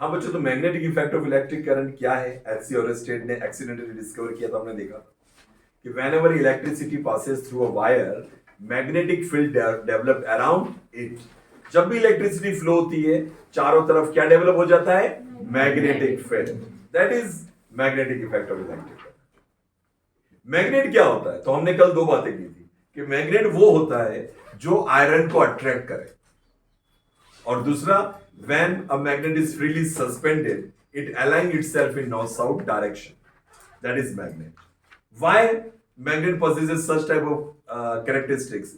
हाँ बच्चों, तो magnetic effect of electric current क्या है? एचसी ओरस्टेड ने एक्सीडेंटली डिस्कवर किया था, हमने देखा था कि whenever electricity passes through a wire magnetic field developed around it. जब भी इलेक्ट्रिसिटी फ्लो होती है चारों तरफ क्या डेवलप हो जाता है? Magnetic field. That is magnetic effect of electric current. Magnet क्या होता है? तो हमने कल दो बातें की थी कि मैग्नेट वो होता है जो आयरन को अट्रैक्ट करे, और दूसरा when a magnet is freely suspended it aligns itself in north south direction, that is magnet. Why magnet possesses such type of characteristics,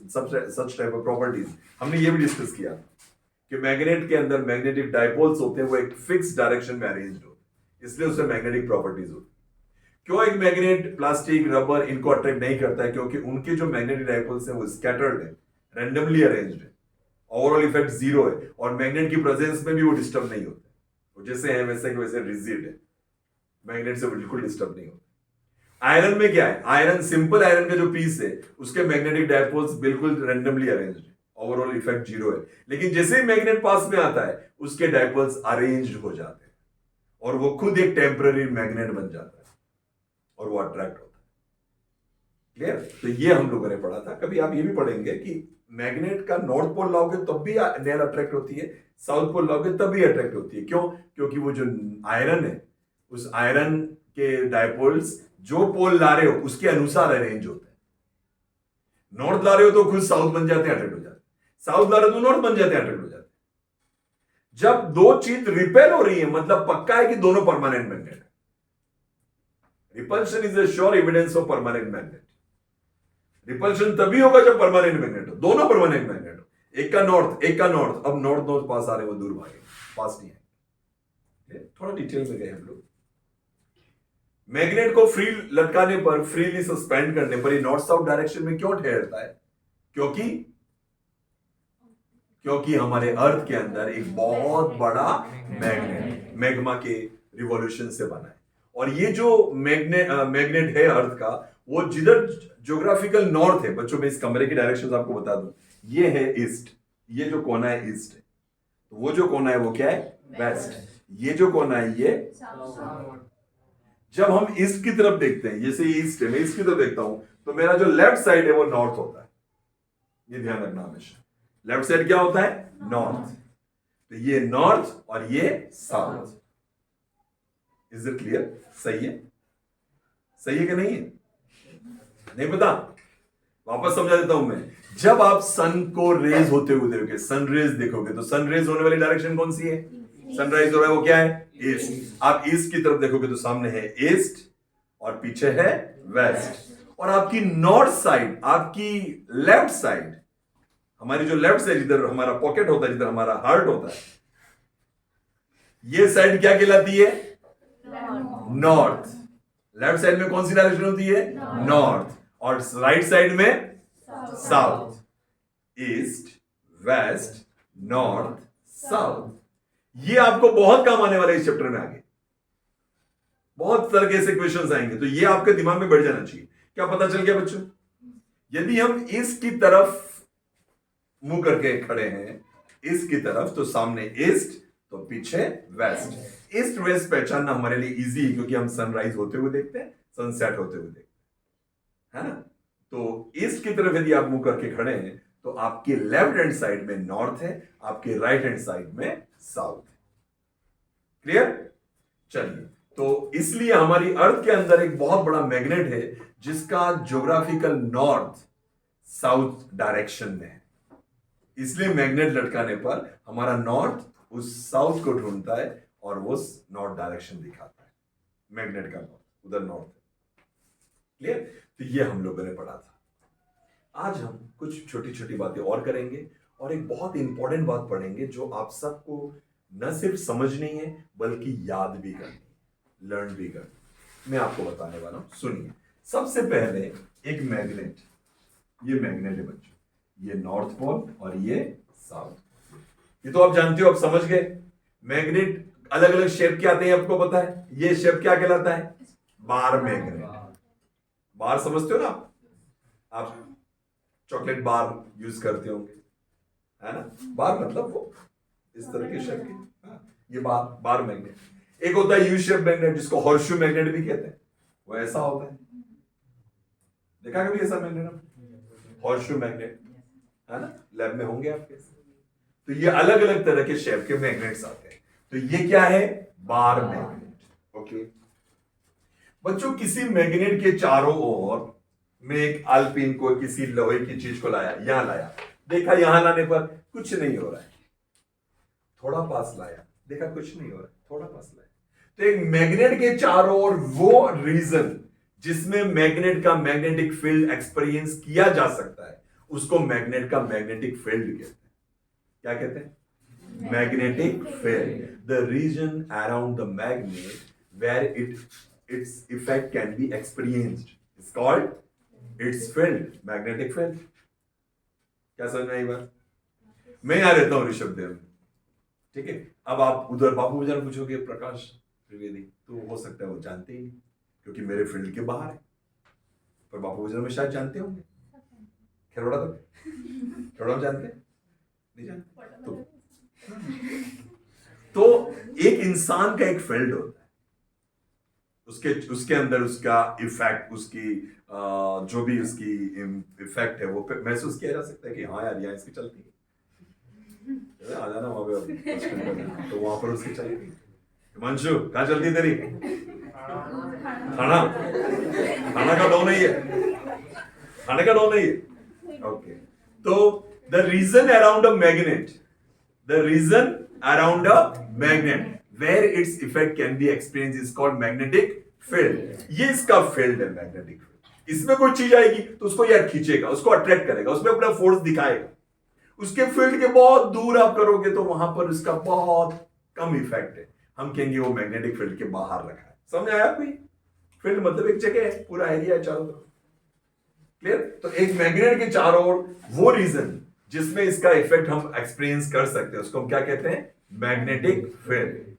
such type of properties? हमने ये भी डिस्कस किया कि मैग्नेट के अंदर मैग्नेटिक डाइपोल्स होते हैं, वो एक फिक्स डायरेक्शन में अरेंज्ड होते हैं, इसलिए उसमें मैग्नेटिक प्रॉपर्टीज होती है। क्यों एक मैग्नेट प्लास्टिक रबर इनको अट्रैक्ट नहीं करता है? क्योंकि उनके जो मैग्नेटिक डाइपोल्स हैं वो स्कैटर्ड है, रैंडमली अरेंज्ड है, ओवरऑल इफेक्ट जीरो है, और मैग्नेट की प्रेजेंस में भी वो डिस्टर्ब नहीं होते, वो जैसे है वैसे के वैसे रिजिड है, मैग्नेट से बिल्कुल डिस्टर्ब नहीं होते। आयरन में क्या है? आयरन, सिंपल आयरन का जो पीस है उसके मैग्नेटिक डायपोल्स बिल्कुल रैंडमली अरेंज्ड है, ओवरऑल इफेक्ट जीरो है, लेकिन जैसे ही मैग्नेट पास में आता है उसके डायपोल्स अरेंज्ड हो जाते हैं और वो खुद एक टेम्पररी मैग्नेट बन जाता है और वो अट्रैक्ट होता है। क्लियर? तो ये हम लोगों ने पढ़ा था। कभी आप ये भी पढ़ेंगे कि मैग्नेट का नॉर्थ पोल लाओगे तब भी नेल अट्रैक्ट होती है, साउथ पोल लाओगे तब भी अट्रैक्ट होती है। क्यों? क्योंकि वो जो आयरन है उस आयरन के डायपोल्स जो पोल ला रहे हो उसके अनुसार अरेंज होते हैं। नॉर्थ ला रहे हो तो खुद साउथ बन जाते हैं, अट्रैक्ट हो जाते हैं, साउथ ला रहे हो तो नॉर्थ बन जाते हैं, अट्रैक्ट हो जाते हैं। जब दो चीज रिपेल हो रही है मतलब पक्का है कि दोनों परमानेंट मैग्नेट है। Repulsion is a sure evidence of permanent magnet. Repulsion तभी होगा जब परमानेंट मैग्नेट हो, दोनों परमानेंट मैग्नेट हो, एक का नॉर्थ एक का नॉर्थ। अब नॉर्थ नॉर्थ पास आ रहे वो दूर भागे, पास नहीं आए। थोड़ा डिटेल में गए हम लोग। मैग्नेट को फ्री लटकाने पर, फ्रीली सस्पेंड करने पर ये नॉर्थ साउथ डायरेक्शन में क्यों ठहरता है? क्योंकि हमारे अर्थ के अंदर एक बहुत बड़ा मैग्नेट मैग्मा के रिवॉल्यूशन से बना है, और ये जो मैग्नेट है अर्थ का, वो जिधर ज्योग्राफिकल नॉर्थ है, बच्चों में इस कमरे की डायरेक्शन आपको बता दूं, ये है ईस्ट, ये जो कोना है ईस्ट है, तो वो जो कोना है वो क्या है? वेस्ट। ये जो कोना है ये साउथ। जब हम ईस्ट की तरफ देखते हैं, जैसे ईस्ट है, मैं ईस्ट की तरफ देखता हूं तो मेरा जो लेफ्ट साइड है वो नॉर्थ होता है, ये ध्यान रखना हमेशा। लेफ्ट साइड क्या होता है? नॉर्थ। तो ये नॉर्थ और ये साउथ। Is it clear? सही है? सही है कि नहीं है? नहीं पता? वापस समझा देता हूं मैं। जब आप सन को रेज होते हुए देखोगे, सन रेज देखोगे, तो सन रेज होने वाली डायरेक्शन कौन सी है? सनराइज हो रहा है वो क्या है? ईस्ट। आप ईस्ट की तरफ देखोगे तो सामने है ईस्ट और पीछे है वेस्ट, और आपकी नॉर्थ साइड, आपकी लेफ्ट साइड, हमारी जो लेफ्ट साइड, जिधर हमारा पॉकेट होता है, जिधर हमारा हार्ट होता है, ये साइड क्या कहलाती है? नॉर्थ। लेफ्ट साइड में कौन सी डायरेक्शन होती है? नॉर्थ। और राइट साइड में south. East, west, north, south. ये आपको बहुत काम आने वाला है इस चैप्टर में। आगे बहुत तरह के ऐसे क्वेश्चंस आएंगे, तो ये आपके दिमाग में बढ़ जाना चाहिए। क्या पता चल गया बच्चों? यदि हम ईस्ट की तरफ मुंह करके खड़े हैं, ईस्ट की तरफ, तो सामने ईस्ट तो पीछे वेस्ट। ईस्ट वेस्ट पहचानना हमारे लिए इजी है क्योंकि हम सनराइज होते हुए देखते हैं, सनसेट होते हुए देखते हैं, है ना? तो ईस्ट की तरफ यदि आप मुंह करके खड़े हैं तो आपके लेफ्ट हैंड साइड में नॉर्थ है, आपके राइट हैंड साइड में साउथ है। क्लियर? चलिए, तो इसलिए हमारी अर्थ के अंदर एक बहुत बड़ा मैग्नेट है जिसका ज्योग्राफिकल नॉर्थ साउथ डायरेक्शन में है। इसलिए मैग्नेट लटकाने पर हमारा नॉर्थ उस साउथ को ढूंढता है और वो नॉर्थ डायरेक्शन दिखाता है। मैग्नेट का नॉर्थ उधर नॉर्थ है। क्लियर? तो ये हम लोगों ने पढ़ा था। आज हम कुछ छोटी छोटी बातें और करेंगे और एक बहुत इंपॉर्टेंट बात पढ़ेंगे जो आप सबको न सिर्फ समझनी है बल्कि याद भी करनी है, लर्न भी करनी। मैं आपको बताने वाला हूं, सुनिए। सबसे पहले एक मैग्नेट, ये मैग्नेट है बच्चों, ये नॉर्थ पोल और ये साउथ पोल। ये तो आप जानते हो, आप समझ गए। मैग्नेट अलग अलग शेप के आते हैं, आपको पता है। ये शेप क्या कहलाता है? Bar magnet. बार समझते हो ना आप चॉकलेट बार यूज करते होंगे, है ना? बार मतलब वो इस तरह के शेप के। ये बार मैग्नेट। एक होता है यू शेप मैग्नेट जिसको हॉर्सशू मैग्नेट भी कहते हैं, वो ऐसा होता है, देखा कभी ऐसा मैग्नेट? हॉर्सशू मैग्नेट है ना, लैब में होंगे आपके। तो ये अलग अलग तरह के शेप के मैग्नेट्स आते हैं। तो ये क्या है? Bar magnet. ओके बच्चों, किसी मैग्नेट के चारों ओर में एक अल्पिन को किसी लोहे की चीज को लाया, यहां लाया, देखा यहां लाने पर कुछ नहीं हो रहा है, थोड़ा पास लाया, देखा कुछ नहीं हो रहा है, थोड़ा पास लाया। तो एक मैग्नेट के चारों ओर वो रीजन जिसमें मैग्नेट का मैग्नेटिक फील्ड एक्सपीरियंस किया जा सकता है उसको मैग्नेट का मैग्नेटिक फील्ड कहते हैं। क्या कहते हैं? Magnetic field. The region around the magnet where its effect can be experienced is called its field, magnetic field। क्या समझ में आई बात? मैं यहां रहता हूं ऋषभ देव में, ठीक है। अब आप उधर बापू बाजार पूछोगे प्रकाश त्रिवेदी, तो हो सकता है वो जानते ही नहीं क्योंकि मेरे फील्ड के बाहर है, पर बापू बाजार में शायद जानते होंगे। खेरोड़ा तक खेरोड़ा में जानते नहीं जानते? तो एक इंसान का एक फील्ड होता है, उसके अंदर उसका इफेक्ट, उसकी जो भी उसकी इफेक्ट है वो महसूस किया जा सकता है कि हाँ यार यहाँ इसकी चलती है, आ जाना वहां पे तो वहां पर उसकी चलेगी। हिमांशु कहाँ चलती है तेरी? खाना खाना का डो नहीं है, खाने का डो नहीं है। ओके तो the region around a magnet, the region around a magnet where its effect can be experienced is called magnetic field। ये इसका फील्ड है, मैग्नेटिक फील्ड। इसमें कोई चीज आएगी तो उसको यार खींचेगा, उसको अट्रैक्ट करेगा, उसमें अपना फोर्स दिखाएगा। उसके फील्ड के बहुत दूर आप करोगे तो वहां पर उसका बहुत कम इफेक्ट है, हम कहेंगे वो मैग्नेटिक फील्ड के बाहर रखा है। समझ आया कोई? फील्ड मतलब एक जगह है, पूरा एरिया है चारों तरफ। क्लियर? तो एक मैग्नेट के चारों ओर वो रीजन जिसमें इसका इफेक्ट हम एक्सपीरियंस कर सकते हैं उसको हम क्या कहते हैं? Magnetic field.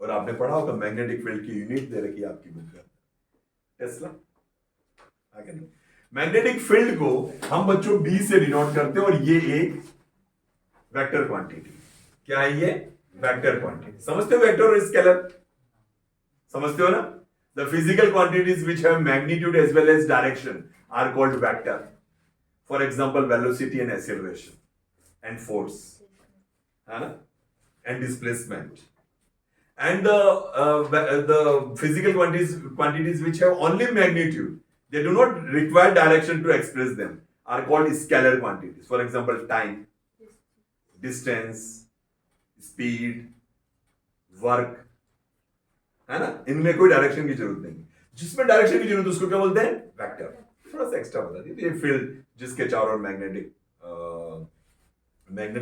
और आपने पढ़ा होगा मैग्नेटिक फील्ड की यूनिट दे रखी है आपकी बुक में, टेस्ला। आगे नहीं, मैग्नेटिक फील्ड को हम बच्चों बी से डिनोट करते हैं और ये एक वेक्टर क्वांटिटी। क्या है ये? Vector quantity. समझते हो वेक्टर और स्केलर? समझते हो ना? The physical quantities which have magnitude as well as direction are called vector. For example velocity and acceleration and force, है ना, and displacement. And the physical quantities which have only magnitude, they do not require direction to express them, are called scalar quantities. For example, time, distance, speed, work, है ना, इनमें कोई direction की जरूरत नहीं। जिसमें डायरेक्शन की जरूरत है उसको क्या बोलते हैं? वेक्टर। थोड़ा सा एक्स्ट्रा बता दिए। ये फील्ड जिसके चारों मैग्नेट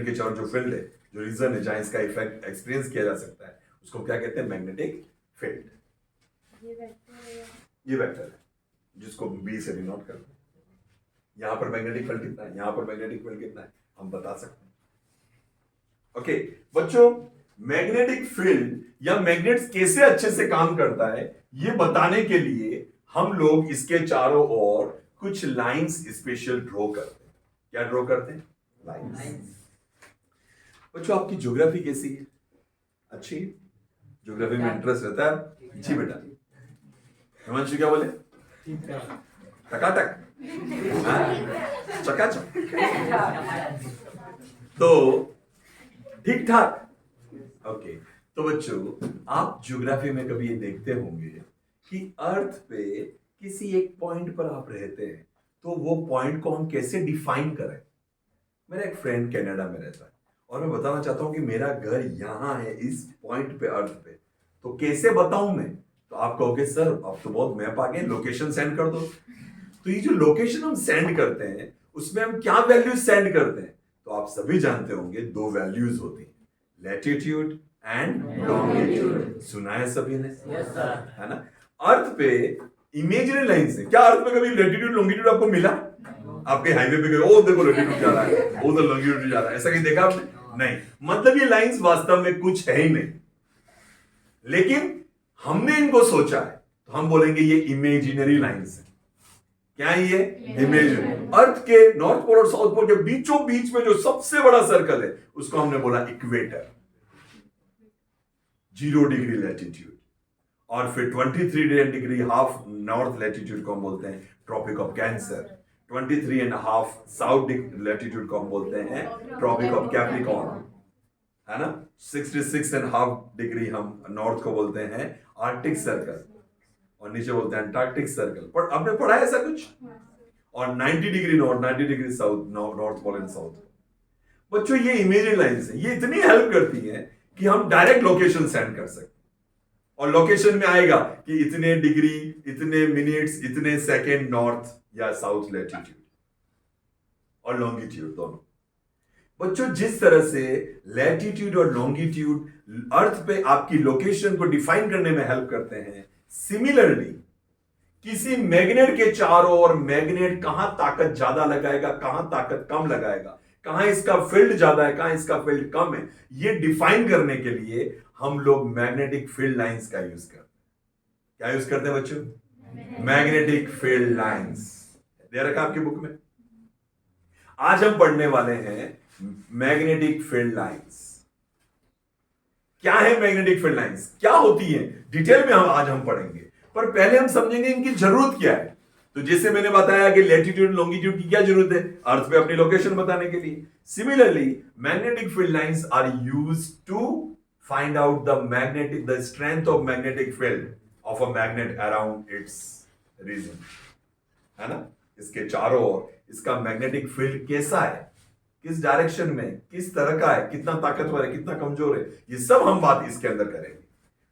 के चारों जो फील्ड है, जो रीजन है जहां इसका इफेक्ट एक्सपीरियंस किया जा सकता है उसको क्या कहते हैं? Magnetic field. ये वेक्टर है जिसको बी से डिनोट करते हैं। यहां पर मैग्नेटिक फील्ड कितना है, यहां पर मैग्नेटिक फील्ड कितना है, हम बता सकते हैं। ओके बच्चों, मैग्नेटिक फील्ड या मैग्नेट्स कैसे अच्छे से काम करता है ये बताने के लिए हम लोग इसके चारों ओर कुछ लाइंस स्पेशल ड्रॉ करते हैं। क्या ड्रॉ करते हैं? लाइंस। बच्चों आपकी ज्योग्राफी कैसी है? अच्छी है? ज्योग्राफी में इंटरेस्ट रहता है? जी बेटा। हिमांशु क्या बोले? टकाटक, चकाचक, तो ठीक ठाक। ओके तो बच्चों आप ज्योग्राफी में कभी ये देखते होंगे कि अर्थ पे किसी एक पॉइंट पर आप रहते हैं तो वो पॉइंट को हम कैसे डिफाइन करें। मेरा एक फ्रेंड कनाडा में रहता है और मैं बताना चाहता हूं कि मेरा घर यहां है इस पॉइंट पे, अर्थ पे, तो कैसे बताऊं मैं? तो आप कहोगे सर अब तो बहुत मैप आ गए, लोकेशन सेंड कर दो। तो ये जो लोकेशन हम सेंड करते हैं उसमें हम क्या वैल्यूज सेंड करते हैं? तो आप सभी जानते होंगे दो वैल्यूज होती हैं, लैटिट्यूड एंड लॉन्गिट्यूड। सुना है सभी ने? है ना? अर्थ पे इमेजिनरी लाइन से, क्या अर्थ पे कभी लैटिट्यूड लॉन्गिट्यूड आपको मिला? आपके हाईवे पे गए, ओ देखो लैटिट्यूड जा रहा है, उधर लॉन्गिट्यूड जा रहा है, ऐसा कहीं देखा आपने? नहीं। मतलब ये लाइंस वास्तव में कुछ है ही नहीं, लेकिन हमने इनको सोचा है तो हम बोलेंगे ये इमेजिनरी लाइंस है। क्या है ये? इमेजिनरी। अर्थ के नॉर्थ पोल और साउथ पोल के बीचों बीच में जो सबसे बड़ा सर्कल है उसको हमने बोला इक्वेटर। 0 डिग्री लैटिट्यूड, और फिर 23 डिग्री हाफ नॉर्थ लैटिट्यूड को हम बोलते हैं tropic of cancer, 23.5 south latitude को हम बोलते हैं ट्रॉपिक ऑफ कैप्रिकॉर्न, है ना। 66.5 डिग्री हम नॉर्थ को बोलते हैं आर्कटिक सर्कल, और नीचे बोलते हैं अंटार्कटिक सर्कल। पर आपने पढ़ा है ऐसा कुछ? और 90 degree north, 90 degree south, north pole and south. बच्चों ये इमेजिंग लाइंस है, ये इतनी हेल्प करती है कि हम डायरेक्ट लोकेशन सेंड कर सकते हैं, और लोकेशन में आएगा कि इतने डिग्री, इतने मिनट्स, इतने सेकेंड नॉर्थ या साउथ लैटिट्यूड और लॉन्गिट्यूड दोनों। बच्चों जिस तरह से लैटिट्यूड और लॉन्गिट्यूड अर्थ पे आपकी लोकेशन को डिफाइन करने में हेल्प करते हैं, सिमिलरली किसी मैग्नेट के चारों ओर मैग्नेट कहां ताकत ज्यादा लगाएगा, कहां ताकत कम लगाएगा, कहां इसका फील्ड ज्यादा है, कहां इसका फील्ड कम है, ये डिफाइन करने के लिए हम लोग मैग्नेटिक फील्ड लाइंस का यूज करते हैं। क्या यूज करते हैं बच्चों? मैग्नेटिक फील्ड लाइंस दे रखा आपकी बुक में। आज हम पढ़ने वाले हैं मैग्नेटिक फील्ड लाइंस। क्या है मैग्नेटिक फील्ड लाइंस, क्या होती है, डिटेल में आज हम पढ़ेंगे। पर पहले हम समझेंगे इनकी जरूरत क्या है। तो जैसे मैंने बताया कि लैटिट्यूड लॉन्गिट्यूड की क्या जरूरत है, अर्थ पे अपनी लोकेशन बताने के लिए। Similarly magnetic field lines are used to find out the strength of magnetic field of a magnet around its region, है ना। इसके चारों ओर इसका मैग्नेटिक फील्ड कैसा है, किस डायरेक्शन में, किस तरह का है, कितना ताकतवर है, कितना कमजोर है, ये सब हम बात इसके अंदर करेंगे।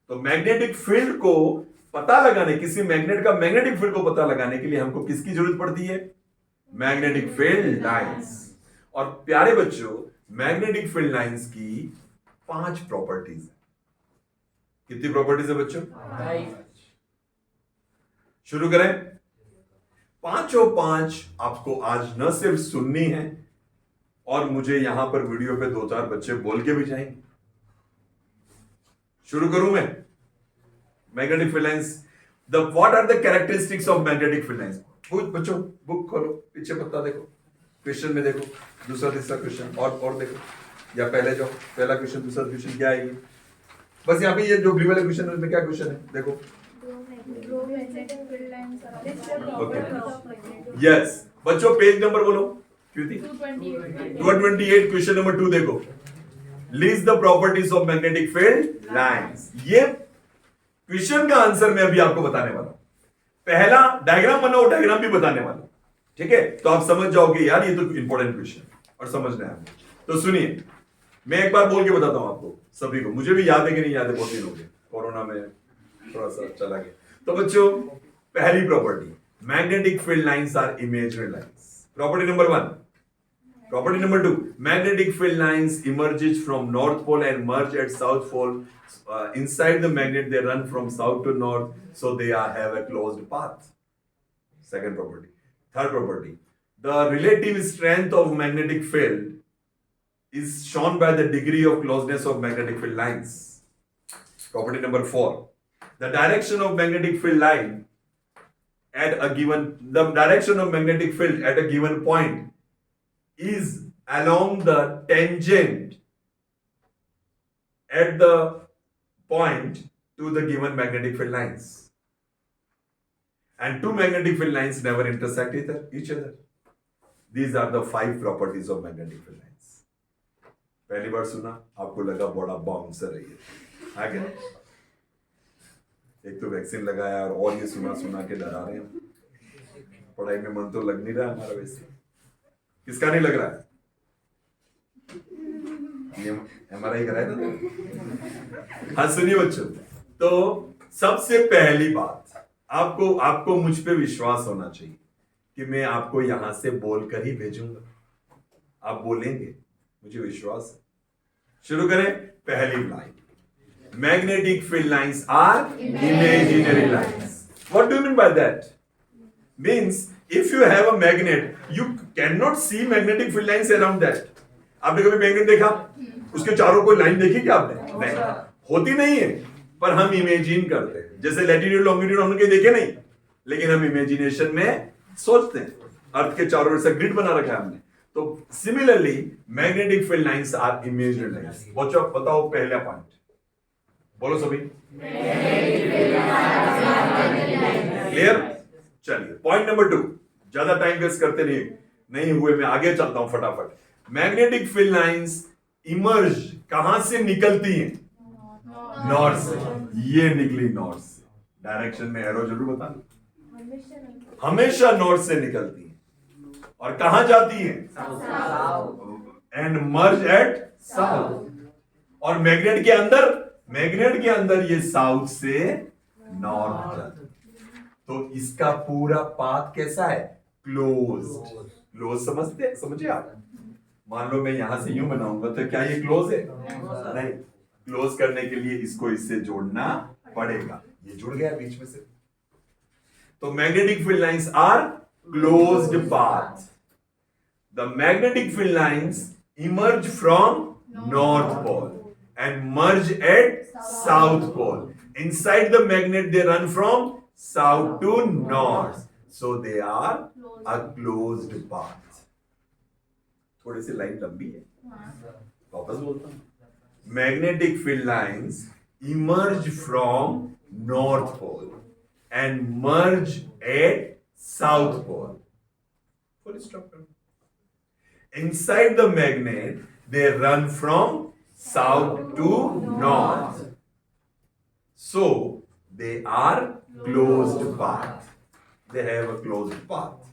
तो मैग्नेटिक फील्ड को पता लगाने, किसी मैग्नेट का मैग्नेटिक फील्ड को पता लगाने के लिए हमको किसकी जरूरत पड़ती है? Magnetic field lines. और प्यारे बच्चों मैग्नेटिक फील्ड लाइंस की 5 प्रॉपर्टीज है। कितनी प्रॉपर्टीज है बच्चों? शुरू करें। 5 आपको आज न सिर्फ सुननी है, और मुझे यहां पर वीडियो पे 2-4 बच्चे बोल के भी जाएंगे। शुरू करूं मैं। Magnetic field lines, what are the characteristics of magnetic field lines. बच्चों बुक खोलो, पीछे पत्ता देखो, क्वेश्चन में देखो, दूसरा तीसरा क्वेश्चन और देखो, या पहले जो पहला क्वेश्चन दूसरा क्वेश्चन क्या है ये, बस यहाँ पे ये जो ब्लू वाले क्वेश्चन है उसमें क्या क्वेश्चन है देखो। यस बच्चों पेज नंबर बोलो, 228 क्वेश्चन नंबर 2 देखो। List the properties of magnetic field lines. ये क्वेश्चन का आंसर मैं अभी आपको बताने वाला हूं। पहला डायग्राम बनाओ, डायग्राम भी बताने वाला, ठीक है। तो आप समझ जाओगे यार ये तो इंपॉर्टेंट क्वेश्चन और समझना है। तो सुनिए, मैं एक बार बोल के बताता हूं आपको सभी को, मुझे भी याद है कि नहीं याद है, बहुत दिन हो गए, कोरोना में थोड़ा सा चला गया। तो बच्चों पहली property, magnetic field lines are imaginary lines. Property number 1। Property number 2, magnetic field lines emerges from north pole and merge at south pole. Inside the magnet, they run from south to north, so they have a closed path. Second property. Third property, the relative strength of magnetic field is shown by the degree of closeness of magnetic field lines. Property number 4, the direction of magnetic field line the direction of magnetic field at a given point is along the tangent at the point to the given magnetic field lines, and two magnetic field lines never intersect each other. These are the 5 properties of magnetic field lines. पहली बार सुना, आपको लगा बड़ा bouncer है ये, आगे एक तो वैक्सीन लगाया और ये सुना के डरा रहे हैं। पढ़ाई में मन तो लग नहीं रहा हमारा, वैसे किसका नहीं लग रहा है? ये MRI कराया था। हाँ सुनिए बच्चों, तो सबसे पहली बात, आपको मुझ पे विश्वास होना चाहिए कि मैं आपको यहां से बोलकर ही भेजूंगा, आप बोलेंगे, मुझे विश्वास है। शुरू करें। पहली line, magnetic field lines are imaginary lines. What do you mean by that? Means if you have a magnet, you cannot see magnetic field lines around that. आपने कभी मैग्नेट देखा, उसके चारों कोई लाइन देखी क्या आपने? नहीं, होती नहीं है, पर हम इमेजिन करते हैं। जैसे लैटिट्यूड लॉन्गिट्यूड हमने कहीं देखे नहीं, लेकिन हम इमेजिनेशन में सोचते हैं। अर्थ के चारों ओर से ग्रिड बना रखा है हमने। तो similarly magnetic field lines are imaginary lines. बच्चों बताओ पहला पॉइंट, बोलो सभी, क्लियर? चलिए पॉइंट नंबर 2, ज्यादा टाइम वेस्ट करते नहीं हुए, मैं आगे चलता हूं फटाफट। मैग्नेटिक फील्ड लाइंस इमर्ज कहां से निकलती हैं? नॉर्थ से। ये निकली नॉर्थ से, डायरेक्शन में एरो जरूर बता दो, हमेशा नॉर्थ से निकलती है और कहां जाती है? And merge at south. और मैग्नेट के अंदर ये साउथ से नॉर्थ जाती है। तो इसका पूरा पाथ कैसा है? क्लोज समझे आप? मान लो मैं यहां से यूं बनाऊंगा तो क्या ये क्लोज है? नहीं, क्लोज करने के लिए इसको इससे जोड़ना पड़ेगा। ये जुड़ गया बीच में से। तो magnetic field lines are closed path. The magnetic field lines emerge from north pole and merge at south pole. Inside the magnet they run from south to north. So they are a closed path. थोड़ी सी line लंबी है, वापस बोलता हूं। Magnetic field lines emerge from north pole and merge at south pole. Full stop. Inside the magnet they run from south to north. So they are closed path. They have a closed path.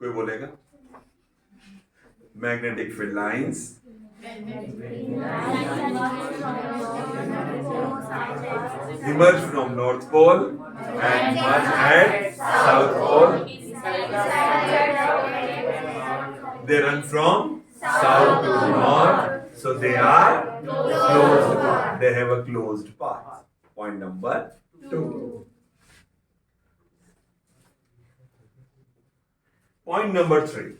कोई बोलेगा? Magnetic field lines emerge from north pole and merge at south pole. They run from south to north, so they are closed path. They have a closed path. Point number 2. Point number 3.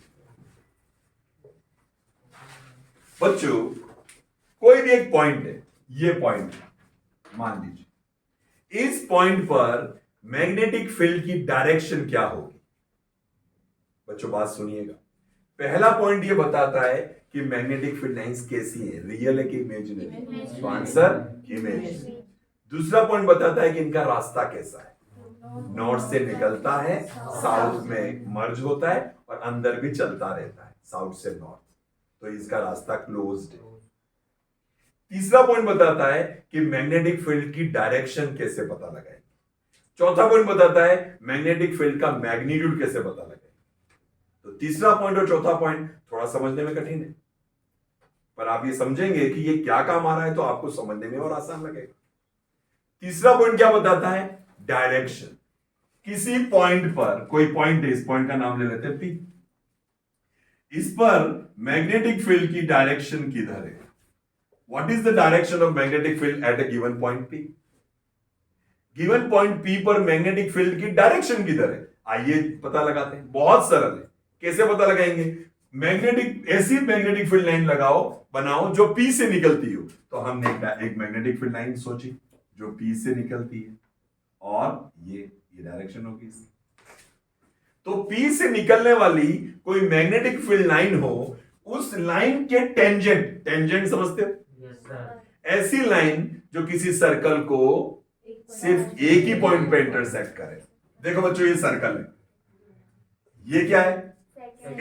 बच्चों, कोई भी एक point है, ये point मान लीजिए, इस point पर मैग्नेटिक फील्ड की डायरेक्शन क्या होगी? बच्चों बात सुनिएगा। पहला पॉइंट ये बताता है कि मैग्नेटिक फील्ड लाइंस कैसी है, रियल है कि इमेजिनरी? तो आंसर इमेज। दूसरा पॉइंट बताता है कि इनका रास्ता कैसा है, नॉर्थ से निकलता है, साउथ में मर्ज होता है और अंदर भी चलता रहता है साउथ से नॉर्थ, तो इसका रास्ता क्लोज्ड है। तीसरा पॉइंट बताता है कि मैग्नेटिक फील्ड की डायरेक्शन कैसे पता लगाएंगे। चौथा पॉइंट बताता है मैग्नेटिक फील्ड का मैग्नीट्यूड कैसे पता लगाएंगे। तो तीसरा पॉइंट और चौथा पॉइंट थोड़ा समझने में कठिन है, पर आप ये समझेंगे कि ये क्या काम आ रहा है तो आपको समझने में और आसान लगेगा। तीसरा पॉइंट क्या बताता है? डायरेक्शन। किसी पॉइंट पर, कोई पॉइंट है, इस पॉइंट का नाम ले लेते हैं पी, इस पर मैग्नेटिक फील्ड की डायरेक्शन किधर है? What is the direction of magnetic field at a given point P? Given point P पर मैग्नेटिक फील्ड की डायरेक्शन किधर है? आइए पता लगाते हैं। बहुत सरल है। कैसे पता लगाएंगे? ऐसी मैग्नेटिक फील्ड लाइन बनाओ जो पी से निकलती हो। तो हमने एक मैग्नेटिक फील्ड लाइन सोची जो पी से निकलती है और ये डायरेक्शन होगी इसकी। तो पी से निकलने वाली कोई मैग्नेटिक फील्ड लाइन हो, उस लाइन के टेंजेंट समझते हो? ऐसी लाइन जो किसी सर्कल को सिर्फ एक ही पॉइंट पे इंटरसेक्ट करे। देखो बच्चों, ये सर्कल है, ये क्या है?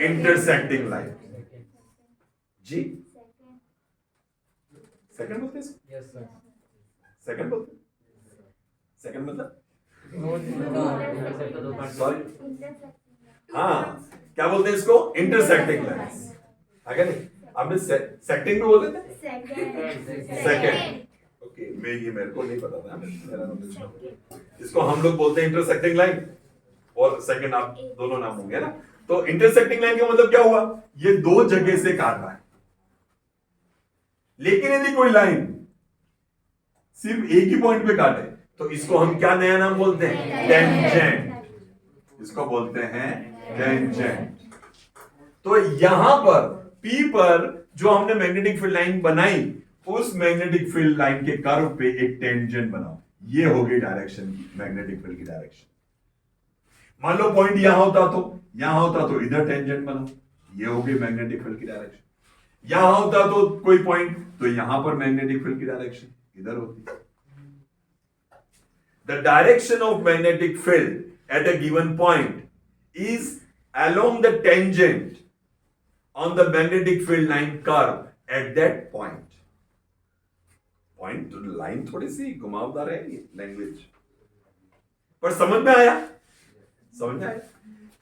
Intersecting line. जी सेकंड बोलते हैं? सेकंड बोलते? सेकंड मतलब सॉरी, हाँ, क्या बोलते हैं इसको? Intersecting lines. आगे नहीं, आपने सेक्टिंग भी बोलते थे? सेकंड। ओके, मेरे को नहीं पता था, मेरा नॉलेज। इसको हम लोग बोलते हैं इंटरसेक्टिंग लाइन और सेकंड आप दोनों नाम होंगे ना। तो इंटरसेक्टिंग लाइन का मतलब क्या हुआ? ये दो जगह से काट रहा है। लेकिन यदि कोई लाइन सिर्फ एक ही पॉइंट पे काटे तो इसको हम क्या नया नाम बोलते हैं? टेंजेंट। इसको बोलते हैं टेंजेंट। तो यहां पर P पर जो हमने मैग्नेटिक फील्ड लाइन बनाई, उस मैग्नेटिक फील्ड लाइन के कर्व पे एक टेंजेंट बनाओ। ये हो गई डायरेक्शन की, मैग्नेटिक फील्ड की डायरेक्शन। मान लो पॉइंट यहां होता तो इधर टेंजेंट बनाओ, ये हो गई मैग्नेटिक फील्ड की डायरेक्शन। यहां होता तो कोई पॉइंट, तो यहां पर मैग्नेटिक फील्ड की डायरेक्शन इधर होती। The direction of magnetic field at a given point is along the tangent on the magnetic field line curve at that point. Point तो लाइन थोड़ी सी घुमावदार है ये लैंग्वेज, पर समझ में आया? समझ में आया?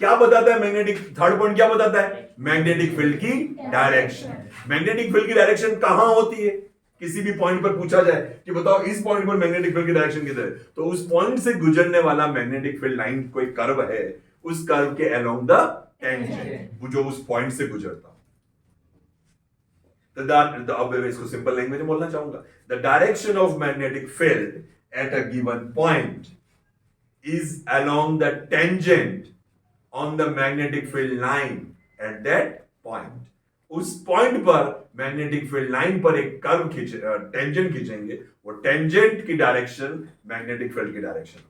क्या बताता है मैग्नेटिक, थर्ड पॉइंट क्या बताता है? मैग्नेटिक फील्ड की डायरेक्शन। मैग्नेटिक फील्ड की डायरेक्शन कहां होती है? किसी भी पॉइंट पर पूछा जाए कि बताओ इस पॉइंट पर मैग्नेटिक फील्ड की डायरेक्शन किधर है, तो उस पॉइंट से गुजरने वाला मैग्नेटिक फील्ड लाइन कोई कर्व है, उस कर्व के अलोंग द टेंजेंट, जो उस पॉइंट से गुजरता। अब इसको सिंपल लैंग्वेज में बोलना चाहूंगा, the direction of magnetic field at a given point is along the tangent on the magnetic field line at that point. उस पॉइंट पर मैग्नेटिक फील्ड लाइन पर एक कर्व टेंजेंट खींचेंगे, वो टेंजेंट की डायरेक्शन मैग्नेटिक फील्ड की direction.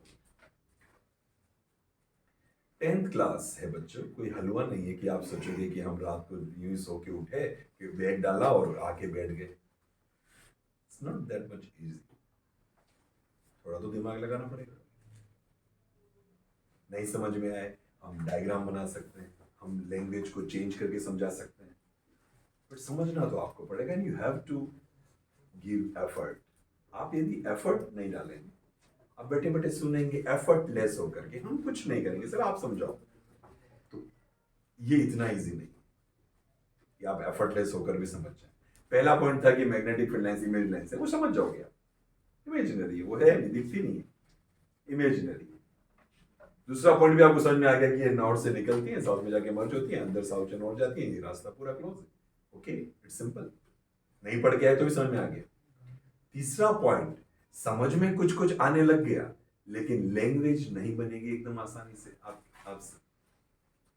10th class है बच्चों, कोई हलवा नहीं है कि आप सोचोगे कि हम रात को यूं सो के उठे कि बैग डाला और आके बैठ गए। It's not that much easy, थोड़ा तो दिमाग लगाना पड़ेगा। नहीं समझ में आए हम डायग्राम बना सकते हैं, हम लैंग्वेज को चेंज करके समझा सकते हैं, बट समझना तो आपको पड़ेगा। And you have to give effort. आप यदि एफर्ट नहीं डालेंगे, आप बैठे बैठे सुनेंगे एफर्टलेस होकर के, हम कुछ नहीं करेंगे, सर आप समझाओ, तो ये इतना इजी नहीं कि आप एफर्टलेस होकर भी समझ जाए। पहला पॉइंट था कि magnetic field lines imaginary lines है, वो समझ जाओगे आप, इमेजिनरी है, वो है नहीं, दिखती नहीं है, इमेजिनरी। दूसरा पॉइंट भी आपको समझ में आ गया कि ये नॉर्थ से निकलती है, साउथ में जाके मर्ज होती है, अंदर साउथ से नॉर्थ जाती है, ये रास्ता पूरा क्लोज है। ओके, इट्स सिंपल, नहीं पढ़ के आए तो भी समझ में आ गया। तीसरा पॉइंट, समझ में कुछ कुछ आने लग गया, लेकिन लैंग्वेज नहीं बनेगी एकदम आसानी से, आप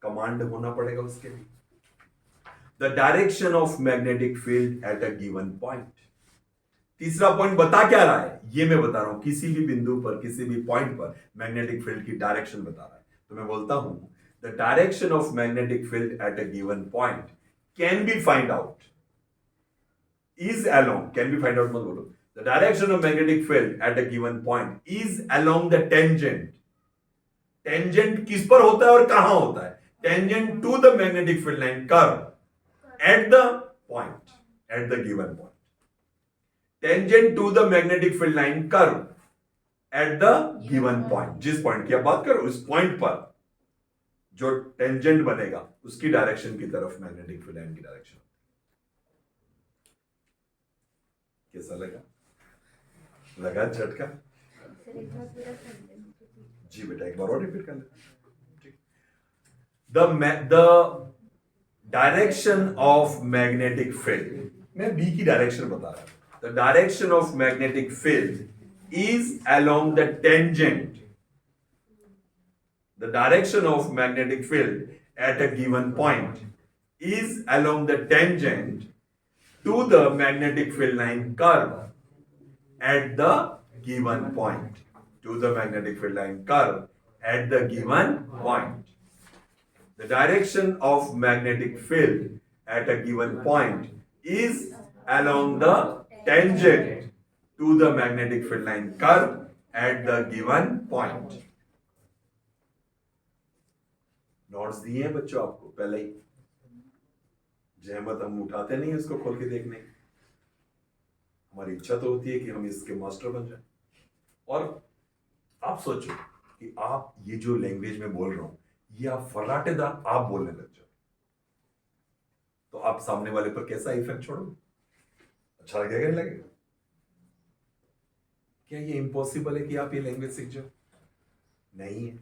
कमांड होना पड़ेगा उसके लिए। The direction of magnetic field at a given point. तीसरा पॉइंट बता क्या रहा है, ये मैं बता रहा हूं, किसी भी बिंदु पर, किसी भी पॉइंट पर मैग्नेटिक फील्ड की डायरेक्शन बता रहा है। तो मैं बोलता हूं, the direction of magnetic field at a given point can be find out is along, can be find out मत बोलो, the direction of magnetic field at a given point is along the tangent. tangent किस पर होता है और कहां होता है? tangent to the magnetic field line curve at the point, at the given point. tangent to the magnetic field line curve at the given point. जिस point की आप बात करो, उस पॉइंट पर जो टेंजेंट बनेगा उसकी डायरेक्शन की तरफ मैग्नेटिक फील्ड लाइन की डायरेक्शन। कैसा लगा? लगा झटका? जी बेटा, एक बार और रिपीट कर ले। The direction of magnetic field, मैं बी की डायरेक्शन बता रहा हूं। The direction of magnetic field is along the tangent. The direction of magnetic field at a given point is along the tangent to the magnetic field line curve at the given point. To the magnetic field line curve at the given point. The direction of magnetic field at a given point is along the tangent to the magnetic field line curve at the given point. Notes दिए हैं बच्चों आपको पहले ही, जहमत हम उठाते नहीं इसको खोल के देखने की। हमारी इच्छा तो होती है कि हम इसके मास्टर बन जाएं। और आप सोचो कि आप ये जो लैंग्वेज में बोल रहा हूं, ये आप फर्राटेदार आप बोलने लग जाओ, तो आप सामने वाले पर कैसा इफेक्ट छोड़ोगे? अच्छा लगेगा नहीं लगेगा? क्या ये इम्पॉसिबल है कि आप ये लैंग्वेज सीख जाओ? नहीं है।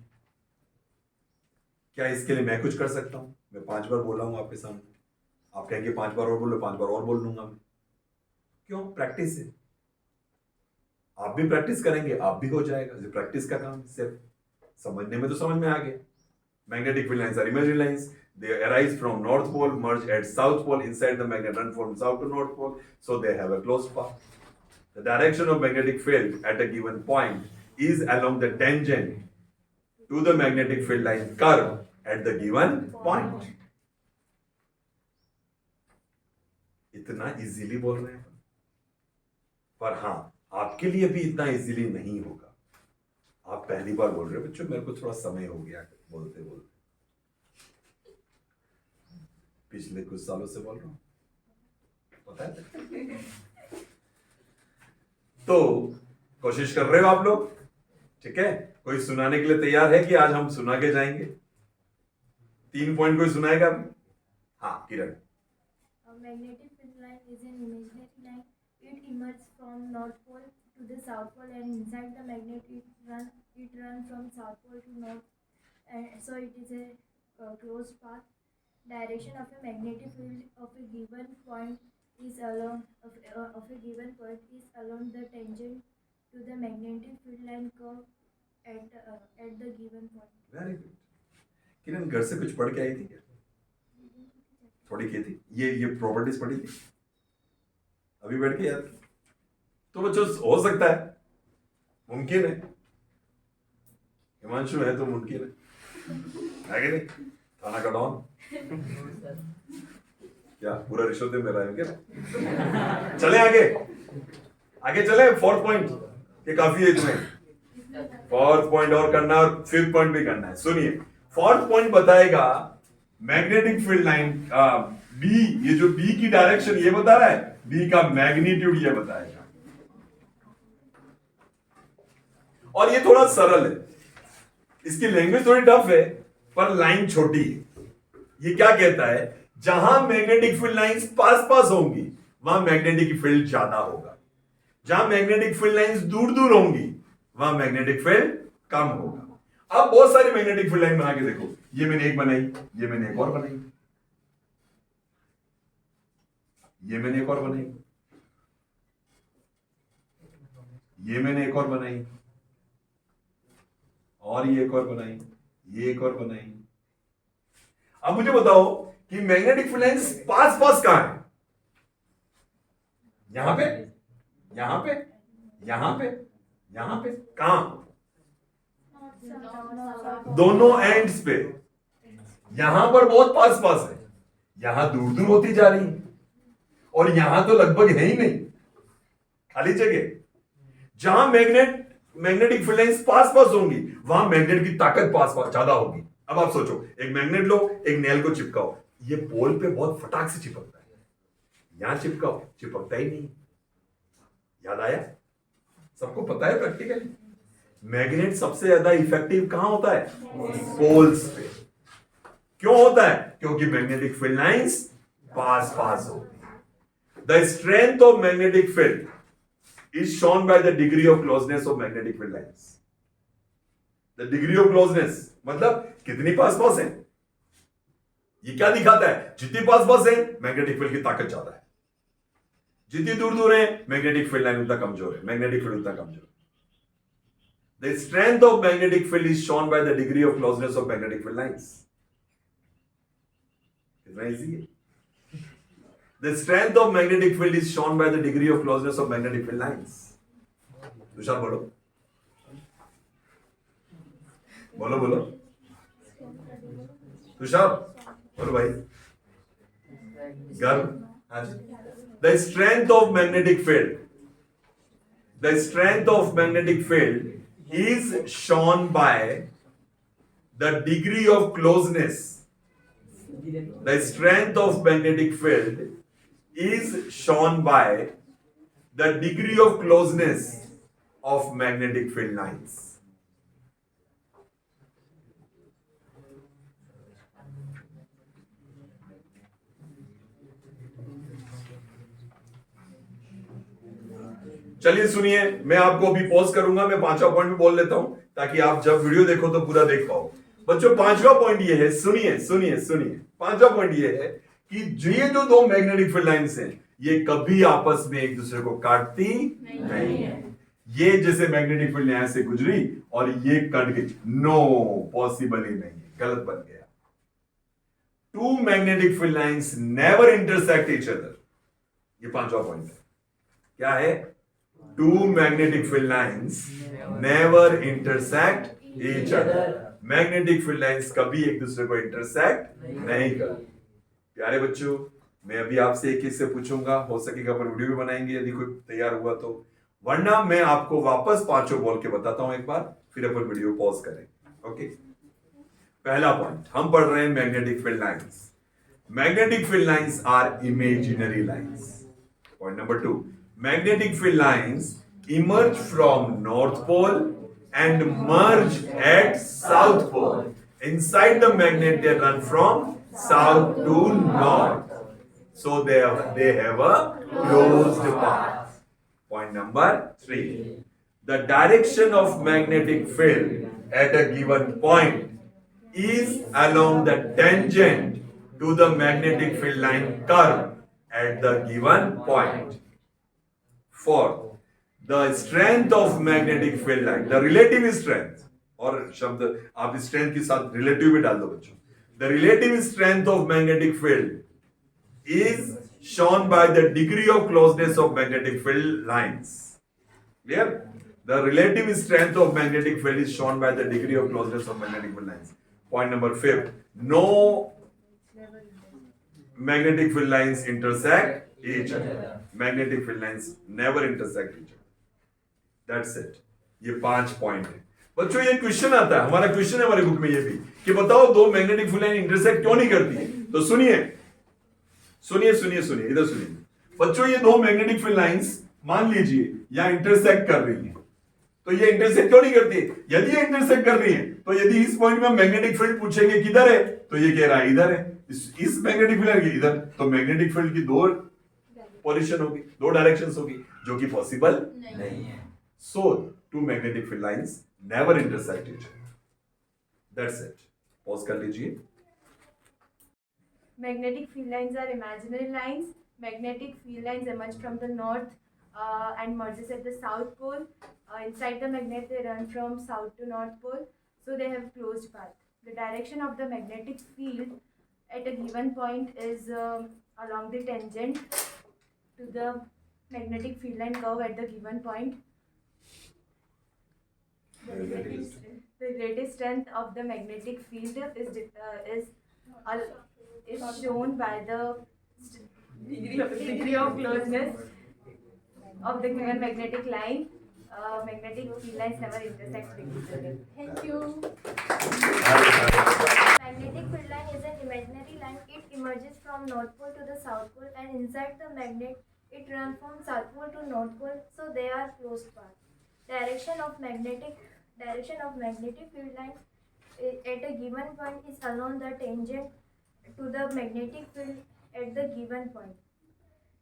क्या इसके लिए मैं कुछ कर सकता हूं? मैं 5 बार बोला हूं आपके सामने, आप कहेंगे 5 बार और बोलो, 5 बार और बोल लूंगा मैं। क्यों? प्रैक्टिस है। आप भी प्रैक्टिस करेंगे, आप भी हो जाएगा। प्रैक्टिस का काम, सिर्फ समझने में तो समझ में आ गया। Magnetic field lines are imaginary lines, they arise from north pole, merge at south pole, inside the magnet run from south to north pole, so they have a closed path. The direction of magnetic field at a given point is along the tangent to the magnetic field line curve at the given point. इतना easily बोल रहे हैं, पर हाँ आपके लिए भी इतना इजीली नहीं होगा। आप पहली बार बोल रहे हो बच्चों, मेरे को थोड़ा समय हो गया बोलते बोलते, पिछले कुछ सालों से बोल रहा हूं, पता है। तो कोशिश कर रहे हो आप लोग, ठीक है? कोई सुनाने के लिए तैयार है कि आज हम सुना के जाएंगे? 3 पॉइंट कोई सुनाएगा अभी? हाँ किरण। Magnetic field line is an imaginary line. It emerges from North Pole to the South Pole, and inside the magnet it runs from South Pole to North, and so it is a closed path. Direction of a magnetic field of a given point is along the tangent to the magnetic field line curve at the given point. Very good. Kiran घर से कुछ पढ़ के आई थी क्या? थोड़ी की थी, ये प्रॉपर्टीज पढ़ी थी अभी बैठ के याद? तो बच्चों हो सकता है, मुमकिन है, हिमांशु है तो मुमकिन है कि नहीं? थाना का डॉन क्या पूरा रिश्वत दे मेरा है क्या? चले आगे, आगे चले। 4th पॉइंट, ये काफी है तुम्हें। 4th पॉइंट और करना है और 5th पॉइंट भी करना है। सुनिए, 4th पॉइंट बताएगा मैग्नेटिक फील्ड लाइन बी, ये जो बी की डायरेक्शन ये बता रहा है, बी का मैग्नीट्यूड ये बताएगा। और ये थोड़ा सरल है, इसकी लैंग्वेज थोड़ी टफ है, पर लाइन छोटी है। ये क्या कहता है, जहां मैग्नेटिक फील्ड लाइंस पास पास होंगी वहां मैग्नेटिक फील्ड ज्यादा होगा, जहां मैग्नेटिक फील्ड लाइंस दूर दूर होंगी वहां मैग्नेटिक फील्ड कम होगा। अब बहुत सारी मैग्नेटिक फील्ड लाइन बना के देखो, ये मैंने एक बनाई, ये मैंने एक और बनाई, ये मैंने एक और बनाई, ये मैंने एक और बनाई, और ये एक और बनाई, ये एक और बनाई। अब मुझे बताओ कि मैग्नेटिक फील्ड लाइंस पास पास कहां है? यहां पे, यहां पे, यहां पे, यहां पे, कहां? दोनों एंड्स पे। यहां पर बहुत पास पास है, यहां दूर दूर होती जा रही है, और यहां तो लगभग है ही नहीं, खाली जगह। जहां मैग्नेटिक फील्ड लाइंस पास पास होंगी वहां मैग्नेट की ताकत पास पास ज्यादा होगी। अब आप सोचो, एक मैग्नेट लो, एक नेल को चिपकाओ, ये पोल पे बहुत फटाक से चिपकता है, यहां चिपकाओ, चिपकता ही नहीं। याद आया? सबको पता है प्रैक्टिकली मैग्नेट सबसे ज्यादा इफेक्टिव कहां होता है? पोल्स पे। क्यों होता है? क्योंकि मैग्नेटिक फील्ड लाइंस पास पास होती है। The strength of magnetic field is shown by the degree of closeness of magnetic field lines. The degree of closeness मतलब कितनी पास पास है। ये क्या दिखाता है? जितनी पास पास है मैग्नेटिक फील्ड की ताकत ज्यादा है, जितनी दूर दूर है मैग्नेटिक फील्ड लाइन उतना कमजोर है, मैग्नेटिक फील्ड उतना कमजोर है। The strength of magnetic field is shown by the degree of closeness of magnetic field lines. इतना easy है। The strength of magnetic field is shown by the degree of closeness of magnetic field lines. Tushar बोलो, बोलो बोलो, तुषार बोलो भाई, गर्व। हाँ जी। The strength of magnetic field, the strength of magnetic field is shown by the degree of closeness. The strength of magnetic field is shown by the degree of closeness of magnetic field lines. चलिए सुनिए, मैं आपको अभी pause करूंगा, मैं 5वां point भी बोल लेता हूं ताकि आप जब वीडियो देखो तो पूरा देख पाओ। बच्चों 5वां पॉइंट ये है, सुनिए सुनिए सुनिए, 5वां पॉइंट ये है कि ये जो दो मैग्नेटिक फील्ड लाइंस हैं ये कभी आपस में एक दूसरे को काटती नहीं है। ये जैसे मैग्नेटिक फील्ड यहां से गुजरी और ये कट गई, नो पॉसिबल ही नहीं है, गलत बन गया। Two magnetic field lines never intersect each other, ये 5वां पॉइंट है। क्या है? Two magnetic field lines never intersect each other. Magnetic field lines कभी एक दूसरे को इंटरसेक्ट नहीं करती। प्यारे बच्चों, मैं अभी आपसे एक से पूछूंगा, हो सकेगा पर वीडियो भी बनाएंगे यदि कोई तैयार हुआ तो, वरना मैं आपको वापस पांचों बोल के बताता हूं एक बार, फिर अपन वीडियो पॉज करें। ओके, पहला पॉइंट हम पढ़ रहे हैं magnetic field lines. Magnetic field lines are imaginary lines. Point number 2, magnetic field lines emerge from north pole and merge at south pole. Inside the magnet they run from south to north, so they have a closed path. Point number 3, the direction of magnetic field at a given point is along the tangent to the magnetic field line curve at the given point. Fourth, the strength of magnetic field line, the relative strength, और शब्द आप strength के साथ relative भी डाल दो बच्चों, the relative strength of magnetic field is shown by the degree of closeness of magnetic field lines. Clear? The relative strength of magnetic field is shown by the degree of closeness of magnetic field lines. Point number 5, no magnetic field lines intersect each other. Magnetic field lines never intersect each other. That's it. ये 5 point है बच्चों। ये question आता है, हमारा question है हमारी book में ये भी, कि बताओ दो मैग्नेटिक फील्ड लाइन इंटरसेक्ट क्यों नहीं करती है। तो सुनिए सुनिए सुनिए सुनिए, इधर सुनिए बच्चों। ये दो मैग्नेटिक फील्ड लाइंस मान लीजिए यहां इंटरसेक्ट कर रही है, तो ये इंटरसेक्ट क्यों नहीं करती है? यदि ये इंटरसेक्ट कर रही है तो यदि इस पॉइंट में मैग्नेटिक फील्ड पूछेंगे किधर है, तो ये कह रहा है इधर है। इस मैग्नेटिक फील्ड की इधर, तो मैग्नेटिक फील्ड की दो पोजीशन होगी, दो डायरेक्शंस होगी, जो कि पॉसिबल नहीं है। So, two magnetic field lines never intersect each other. That's it. Pause कर लीजिए। Magnetic field lines are imaginary lines. Magnetic field lines emerge from the north and merges at the south pole. Inside the magnet, they run from south to north pole, so they have closed path. The direction of the magnetic field at a given point is along the tangent to the magnetic field line curve at the given point. The relative strength of the magnetic field is shown by the degree of closeness of the given magnetic line. Magnetic field lines never intersect with each other. Thank you. Magnetic field line is an imaginary line. It emerges from north pole to the south pole, and inside the magnet, it runs from south pole to north pole. So they are closed paths. Direction of magnetic field line at a given point is along the tangent to the magnetic field at the given point.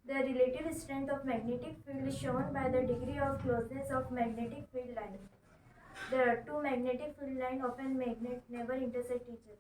The relative strength of magnetic field is shown by the degree of closeness of magnetic field line. There are two magnetic field lines of a magnet never intersect each other.